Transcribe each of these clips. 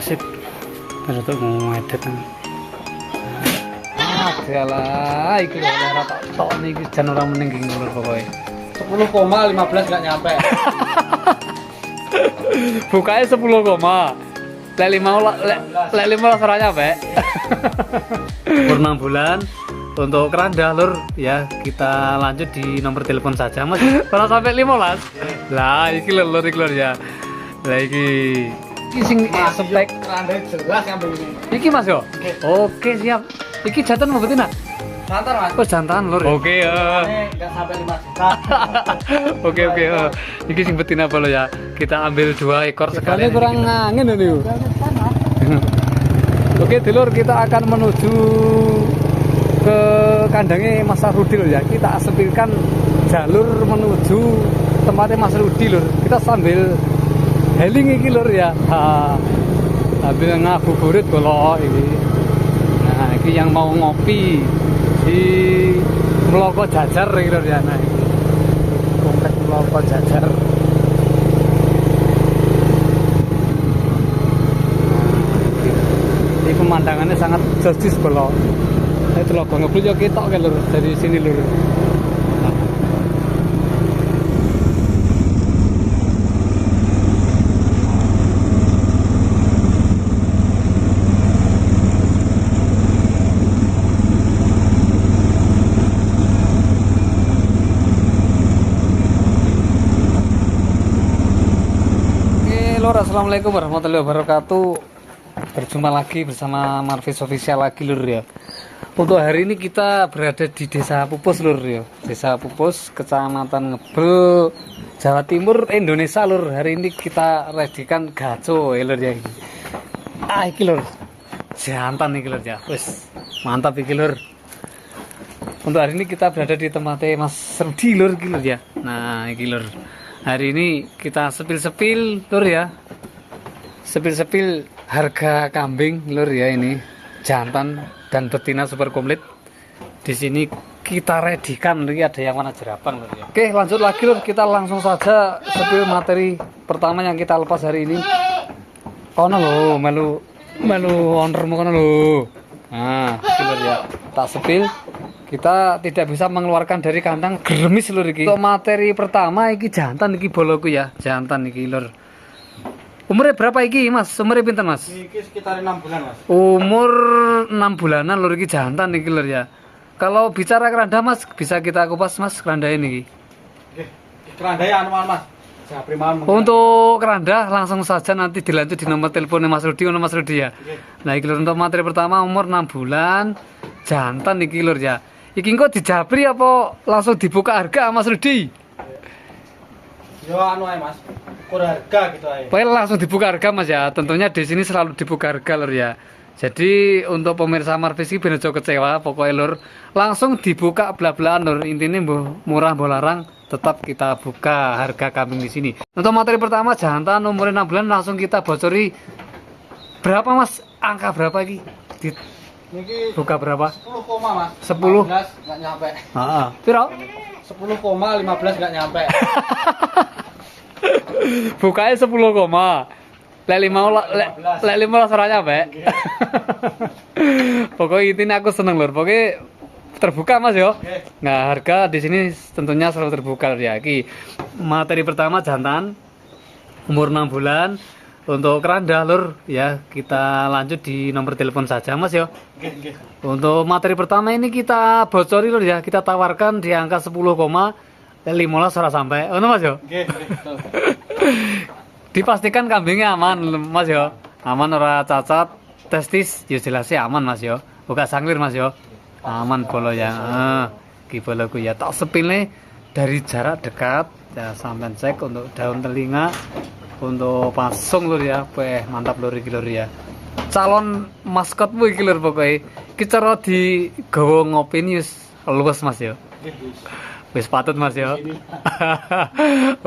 sip. Terus untuk mau ngedit. Alah, iki lho ora tok niki jan ora meneng iki lho pokoke. 10,15 nggak nyampe. Bukanya 10 koma. Lek 15 ora nyampe. Umur 6 bulan untuk keranda lur ya, kita lanjut di nomor telepon saja Mas. Ora sampai 15. Lah iki lur iki lur ya. Lah iki sing spek Keranda jelas ngambil ini. iki Mas yo. Oke, siap. Iki jantan mau betina? Santar Mas. Oh, jantan lur. Oke, Ini nggak sampai 5 juta. Oke. Iki sing betina apa lo ya? Kita ambil 2 ekor sekali. Kurang angin ini. Oke, dulur, kita akan menuju ke kandangnya Mas Rudi lho ya. Kita sepilkan jalur menuju tempatnya Mas Rudi lur. Kita sambil healing iki lur ya. Sambil ngabuburit kalau ini. Nah, ini yang mau ngopi di Meloko Jajar iki lur ya. Nah, komplek Meloko Jajar. Ini pemandangannya sangat justice kalau itu loh bang ngebul ketok kan lur dari sini lur. Lur, assalamualaikum warahmatullahi wabarakatuh. Berjumpa lagi bersama Marvis Official lagi lur ya. Untuk hari ini kita berada di Desa Pupus lur ya. Desa Pupus, Kecamatan Ngebel, Jawa Timur, Indonesia lur. Hari ini kita redikan gaco ya lur ya. Iki lur. Jantan iki lur ya. Wis, mantap iki lur. Untuk hari ini kita berada di tempatnya Mas Rudi lur iki lur ya. Nah, iki lur. Hari ini kita sepil-sepil lur ya. Sepil-sepil harga kambing lur ya, ini jantan dan betina super komplit. Di sini kita redikan lagi, ada yang warna jerapang lur ya. Oke, lanjut lagi lur, kita langsung saja sepil materi pertama yang kita lepas hari ini. Kono lho, melu ownermu kono lho. Nah, lur ya. Tak sepil. Kita tidak bisa mengeluarkan dari kandang geremis lur iki. Untuk materi pertama iki jantan iki boloku ya, jantan iki lur. Umurnya berapa iki Mas? Umurnya pinten Mas? Ini sekitar 6 bulan Mas. Umur 6 bulanan lur iki jantan iki lur ya. Kalau bicara keranda Mas, bisa kita kupas Mas keranda ini iki. Oke, keranda ya anu Mas. Japri mawon. Untuk keranda langsung saja nanti dilanjut di nomor teleponnya Mas Rudi, Mas Rudi ya. Oke. Nah iki lur, untuk materi pertama umur 6 bulan jantan iki lur ya. Iki kok dijabri apa langsung dibuka harga Mas Rudi? Yo anu ae Mas. Ukur harga gitu ae. Pokoknya langsung dibuka harga Mas ya. Tentunya di sini selalu dibuka harga lur ya. Jadi untuk pemirsa Marvis iki ben aja kecewa, pokoknya lur langsung dibuka bela-belaan lur. Intinya murah mbo larang, tetap kita buka harga kambing di sini. Untuk materi pertama jantan umur 6 bulan langsung kita bocori berapa Mas? Angka berapa iki? Niki Buka berapa? 10, Mas. 10. 15 nggak nyampe. Heeh. Piro? 10,15 nggak nyampe. Bukanya 10 koma. Lek 15 ora nyampe. Pokoknya intinya aku seneng lur. Pokoknya terbuka Mas yo. Nah, harga di sini tentunya selalu terbuka lur ya. Iki materi pertama jantan umur 6 bulan. Untuk keranda lur ya, kita lanjut di nomor telepon saja Mas yo. Oke. Untuk materi pertama ini kita bocori lur ya, kita tawarkan di angka 10,15 ora sampai. Ngono Mas yo. Oke, betul. Dipastikan kambingnya aman Mas yo. Aman ora cacat, testis ya jelasnya aman Mas yo. Buka sanglir Mas yo. Aman bolo ya. Ki boloku ya tak sepilnya dari jarak dekat ya, sampai cek untuk daun telinga. Untuk pasung lur ya, mantap lur iki lur ya. Calon maskotmu iki lur pokoknya. Iki cara digawa ngopi ini wis luwes Mas yo. Wis patut Mas yo.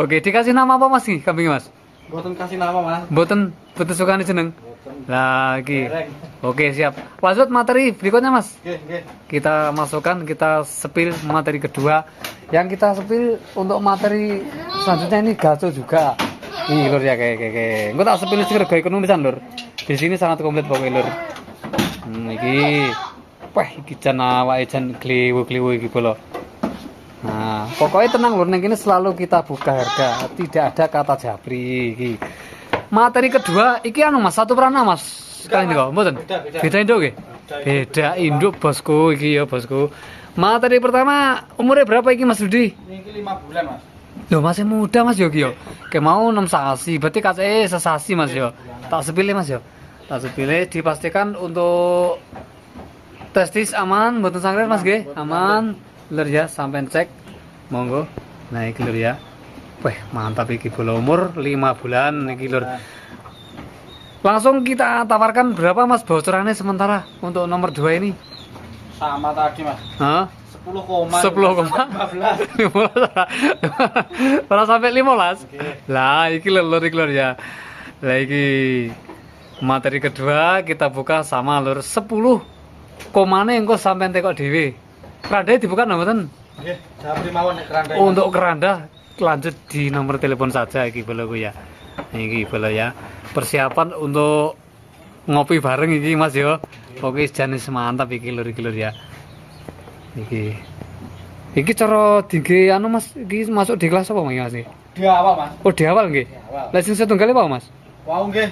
Oke, dikasih nama apa Mas iki kambing Mas? Mboten kasih nama Mas. Mboten sukani jeneng. Mboten. Lah iki. Dereng. Oke, siap. Lanjut materi berikutnya Mas. Oke. Kita masukkan, kita sepil materi kedua. Yang kita sepil untuk materi selanjutnya ini gaco juga. Ih lur ya kayak. Engko tak sepil sing rega ekonomisan lur. Di sini sangat komplit pokoknya lur. Iki. Wah, iki jan awake jan kliwu-kliwu iki bolo. Nah, pokoknya tenang lur, neng ini selalu kita buka harga, tidak ada kata japri iki. Materi kedua, iki anu Mas, 1/6 Mas. Kali ini kok, mboten? Beda induk nggih. Beda induk bosku iki ya bosku. Materi pertama umurnya berapa iki Mas Rudi? Ini 5 bulan Mas. Loh masih muda Mas yo iki yo. Kayak mau 6 sasi, berarti kacake sesasi Mas yo. Tak sepilih Mas yo. Tak sepilih dipastikan untuk testis aman, mboten sangkret Mas nggih? Aman. Lur ya, sampean cek. Monggo. Nah iki lur ya. Wah, mantap iki bola umur 5 bulan iki lur. Langsung kita tawarkan berapa Mas bocorannya sementara untuk nomor 2 ini? Sama tadi Mas. Hah? 10 koma. 10 koma. 15. Ora sampai 15. Lah iki lur iki lur ya. Lah iki materi kedua kita buka sama lur 10 komane engko sampean tekok dhewe. Keranda dibuka mboten? Nggih, japri mawon nek keranda. Untuk keranda lanjut di nomor telepon saja iki boloku ya. Iki bolo ya. Persiapan untuk ngopi bareng iki Mas yo. Oke, jenis mantap iki lur ya. Iki. Iki cara tinggi anu Mas, iki masuk di kelas apa Mas? Di awal Mas. Oh, di awal nggih. Di awal. Lah sing setunggal apa Mas? Wow nggih.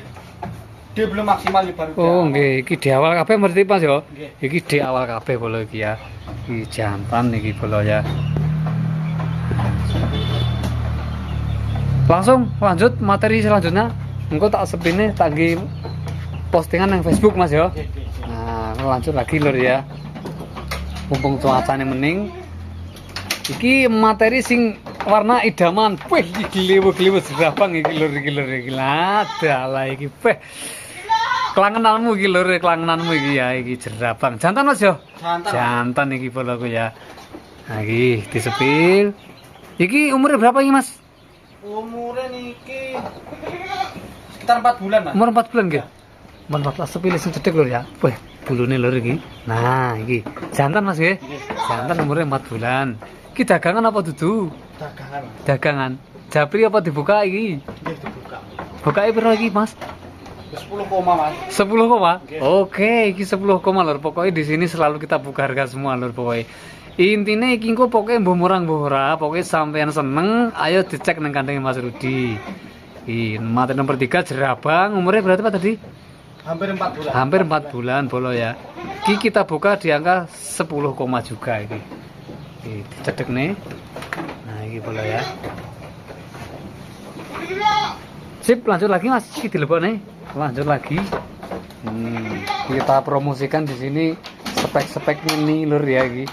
Dia belum maksimal ya baru. Oh, nggih, iki di awal kabeh berarti Mas yo. Nggih. Iki di awal kabeh bolo iki ya. Iki jantan iki bolo ya. Langsung lanjut materi selanjutnya. Engko tak sepine tanggi postingan yang Facebook Mas yo. Nah, lanjut lagi lur ya. Mumpung cuacane mening. Iki materi sing warna idaman. Wih, iki gliwu-gliwu jerabang iki lur iki lah. Dalah iki peh. Kelangenanmu iki lur, kelangenanmu iki ya iki jerabang. Jantan Mas yo. Jantan. Jantan iki boloku ya. Nah, iki disepil. Iki umurnya berapa iki Mas? Umurnya niki sekitar 4 bulan Mas. Umur 4 bulan nggih. Umur 14 sepilih sing cedhek lur ya. Wih, bulune lur iki. Nah, iki jantan Mas nggih. Jantan umurnya 4 bulan. Iki dagangan apa dudu? Dagangan. Dagangan. Japri apa dibuka iki? Nggih dibuka. Bukae piro iki, Mas? 10 koma Mas. 10 koma? Nggih. Oke, iki 10 koma lur. Pokoknya di sini selalu kita buka harga semua lur pokoknya. Intine iki engko pokoknya mbuh murah mbuh ora, pokoknya sampean seneng, ayo dicek nang kandangnya Mas Rudi. Iki materi nomor 3 jerabang, umurnya berapa tadi? Hampir 4 bulan. Hampir 4 bulan bolo ya. Iki kita buka di angka 10 koma juga iki. Iki dicedek nih. Nah, iki bolo ya. Sip, lanjut lagi Mas. Iki dilebokne. Lanjut lagi. Kita promosikan di sini spek-speknya nih lur ya iki.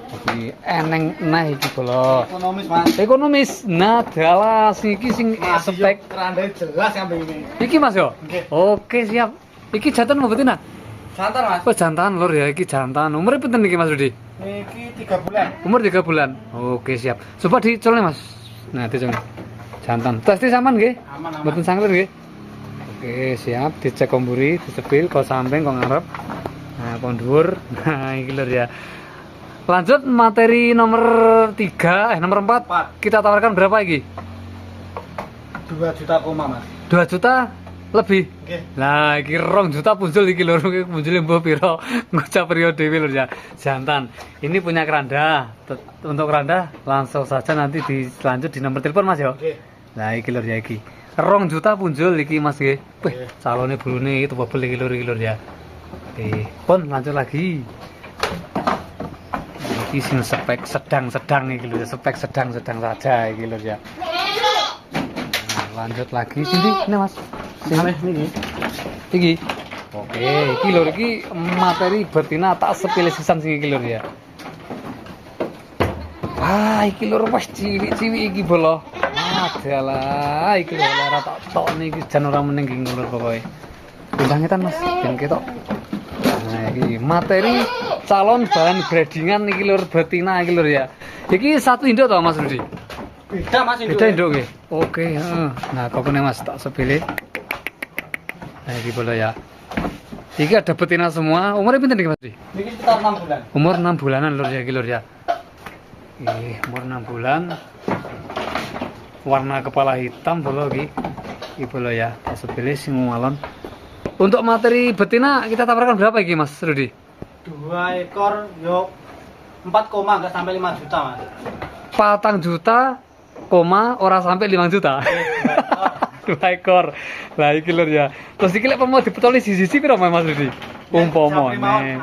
Iki eneng nah iki bolo. Ekonomis Mas. Ekonomis. Nah, dalah iki sing Masih spek. yo kerandanya jelas sampai ini. Iki Mas yo. Nggih. Oke, siap. Iki jantan mau betina? Jantan Mas. Oh, jantan lur ya, iki jantan. Umurnya pinten iki Mas Rudi? Niki 3 bulan. Umur 3 bulan. Oke, siap. Coba dicolne Mas. Nah, dicolne. Jantan. Testis aman nggih? Aman. Mboten sangklet nggih? Oke, siap. Dicek komburi, disepil, kok samping, kok ngarep. Nah, kok dhuwur. Nah, iki lur ya. Lanjut materi nomor 3, nomor 4. 4. Kita tawarkan berapa iki? 2 juta koma Mas. 2 juta lebih. Nggih. Nah, iki 2 juta punjul iki lho, punjule mbok piro? Ngocap periode dhewe lho ya. Jantan. Ini punya keranda. Untuk keranda langsung saja nanti dilanjut di nomor telepon Mas ya. Nggih. Nah, iki lho ya iki. 2 juta punjul iki Mas nggih. Wih, Nggih. calone bulune itu bebel iki lho ya. Oke, pun lanjut lagi. Iki sing spek sedang-sedang iki lho, spek sedang-sedang saja iki lho ya. Nah, lanjut lagi sini, ini Mas. Sini niki. Iki. Oke, iki lho iki materi betina tak sepilih sisan sing iki lho ya. Ah, iki lho wis cilik-cilik iki bolo. Adalah iki lho ora tak tokne iki jan ora meneng iki lho pokoke. Undang-undangan Mas, ben ketok. Nah, iki materi calon bahan gradingan iki lur betina iki lur ya. Iki satu induk to Mas Rudi? Beda Mas Beda induk nggih. Oke, heeh. Nah, kokone Mas tak sepilih. Nah, iki bola ya. Iki ada betina semua. Umurnya pinten iki Mas Rudi? Niki sekitar 6 bulan. Umur 6 bulanan lur ya iki lur ya. Umur 6 bulan. Warna kepala hitam bola iki. Iki bola ya. Tak sepilih sing ngalon. Untuk materi betina kita tawarkan berapa iki Mas Rudi? 2 ekor yo 4, enggak sampai 5 juta mas. 4 juta, ora sampai 5 juta. 2 ekor. Lah iki lur ya. Terus iki lek mau dipetoli siji-siji piro Mas Rudi? Umpama nih.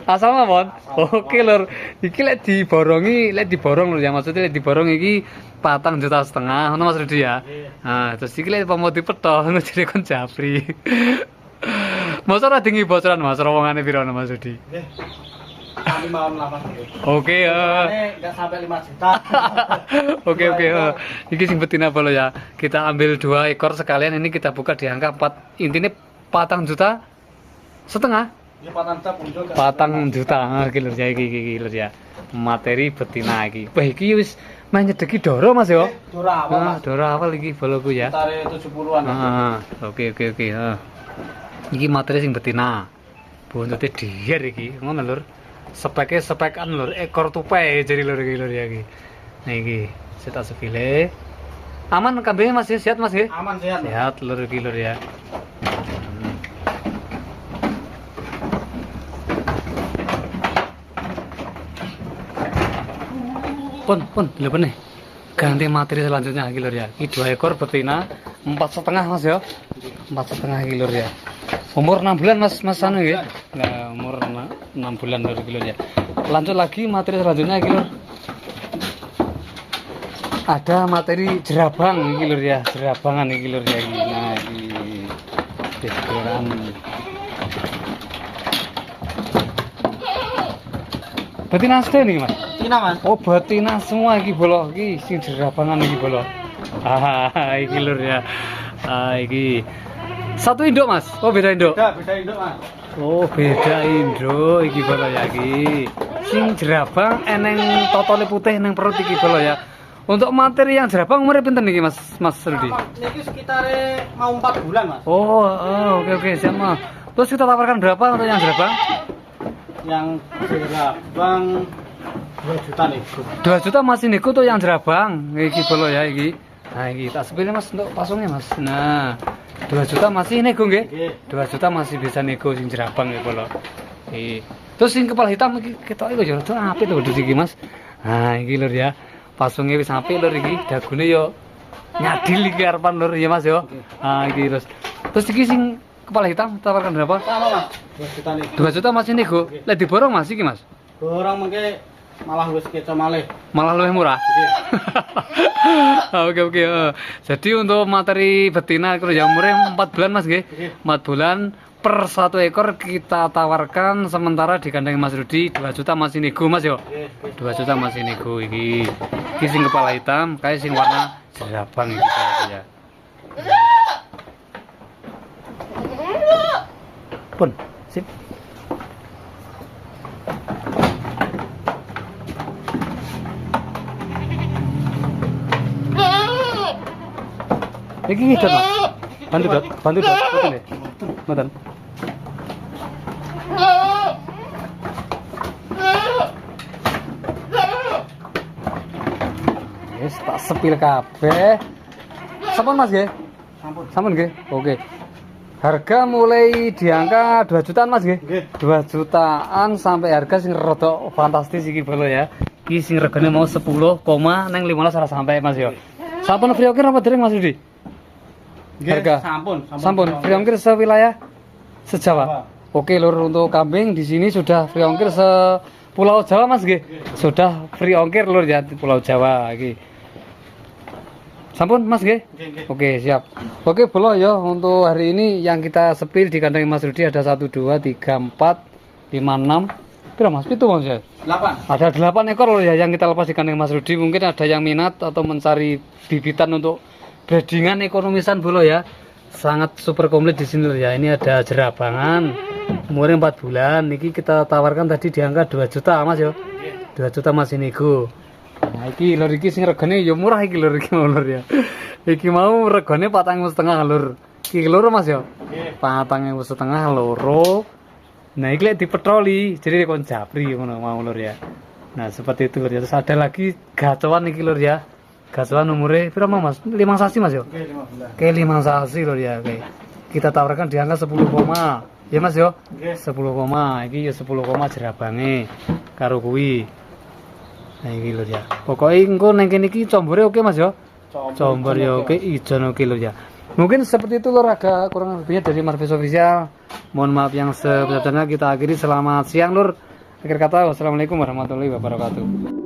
Asal mawon. Oke lur. Iki lek diborong lur ya. Maksudnya lek diborong iki 4,5 juta ngono Mas Rudi ya. Nah, terus iki lek mau dipetol ngono jadi kon japri. Masa ora dingi bocoran Mas rowongane piro Mas Rudi? Nggih. Kami mau melapas nggih. Oke, enggak sampai 5 juta. Oke. Iki sing betina bolo ya. Kita ambil 2 ekor sekalian ini kita buka di angka 4. Intinya 4,5 juta. Ini 4 juta pun juga. 4 juta. Iki lur ya iki lur ya. Materi betina iki. Wah iki wis main nyedeki doro Mas yo. Doro awal Mas. Doro awal iki boloku ya. Tare 70-an. Oke. Iki materi sing betina. Buntute dier iki, ngono lur. Spekan lur, ekor tupai jadi lur iki lur ya iki. Nah iki, saya tak sepile. Aman kambingnya masih sehat Mas ya? Aman sehat. Sehat lur iki lur ya. Pun, lho nih. Ganti materi selanjutnya iki lur ya. Iki 2 ekor betina, 4,5 Mas ya. 4,5 iki lur ya. Umur 6 bulan Mas anu ya. Nah, umur 6 bulan lur iki lur ya. Lanjut lagi materi selanjutnya iki lur. Ada materi jerabang iki lur ya. Jerabangan iki lur ya. Nah, iki desdoran. Betina asli nih Mas. Betina Mas. Oh, betina semua iki bolo. Iki sing jerabangan iki bolo. Iki lur ya. Iki satu induk Mas. Oh beda induk. Beda induk Mas. Oh beda induk iki bolo ya iki. Sing jerabang eneng totole putih neng perut iki bolo ya. Untuk materi yang jerabang umurnya pinten niki Mas Rudi? Niki sekitar mau 4 bulan Mas. Oh, oke siap Mas. Terus kita tawarkan berapa untuk yang jerabang? Yang jerabang 2 juta nih. 2 juta masih niku tuh yang jerabang. Iki bolo ya iki. Nah iki tak sepile Mas untuk pasungnya Mas. Nah 2 juta masih nego nggih? 2 juta masih bisa nego sing jerabang ya bolo. Terus sing kepala hitam iki ketok iku yo rada apik to iki Mas. Nah iki lur ya. Pasungnya wis apik lur iki. Dagune yo nyadil iki arepan lur ya Mas yo. Nah iki terus iki sing kepala hitam tawarkan berapa? Sama Mas. 2 juta nih. 2 juta masih nego. Lek diborong Mas iki Mas. Borong mengke malah wis keco malih. Malah lebih murah. Oke. Jadi untuk materi betina kalau yang umurnya 4 bulan Mas nggih. 4 bulan per 1 ekor kita tawarkan sementara di kandang Mas Rudi 2 juta masih nego Mas yo. 2 juta masih nego iki. Iki sing kepala hitam, kayak sing warna jerabang iki ya. Pun, sip. Iki ngidot Mas. Bantu dot, betul ya. Mboten. Wis tak sepil kabeh. Sampun Mas nggih? Sampun nggih. Oke. Harga mulai di angka 2 jutaan Mas nggih? 2 jutaan sampai harga sing rada fantastis iki bolo ya. Iki sing regane mau 10, neng 15 ora sampai Mas yo. Sampun free ongkir apa dereng Mas Rudi? Harga sampun free ongkir sewilayah sejawa. Oke lur, untuk kambing di sini sudah free ongkir se Pulau Jawa Mas nggih. Sudah free ongkir lur ya di Pulau Jawa iki. Sampun Mas nggih? Oke, siap. Oke, bolo ya untuk hari ini yang kita sepil di kandang Mas Rudi ada 1 2 3 4 5 6. Pira Mas? Pitu Mas ya? 8. Ada 8 ekor loh ya yang kita lepas di kandang Mas Rudi. Mungkin ada yang minat atau mencari bibitan untuk breedingan ekonomisan bolo ya. Sangat super komplit di sini loh ya. Ini ada jerabangan umurnya 4 bulan. Niki kita tawarkan tadi di angka 2 juta Mas ya. 2 juta masih nego. Nah, iki lur iki sing regane ya murah iki lur iki mau lur ya. Iki mau regane 4,5 lur. Iki loro Mas ya. Nggih. 4,5 loro. Nah, iki lek dipetroli, jadi kon japri ngono mau lur ya. Nah, seperti itu lur ya. Terus ada lagi gacoan iki lur ya. Gacoan umure pira Mas? 5 sasi Mas ya? Oke, 5 bulan. Oke, 5 sasi lur ya, oke. kita tawarkan di angka 10 koma. Ya Mas yo. Nggih. 10 koma. Iki ya 10 koma jerabange karo kuwi. Nah iki lho ya. Pokoke engko neng kene iki combore oke Mas yo. Combor ya oke, ijon oke lho ya. Mungkin seperti itu lur, agak kurang lebihnya dari Marvis Official. Mohon maaf yang sebesar-besarnya, kita akhiri. Selamat siang lur. Akhir kata wassalamualaikum warahmatullahi wabarakatuh.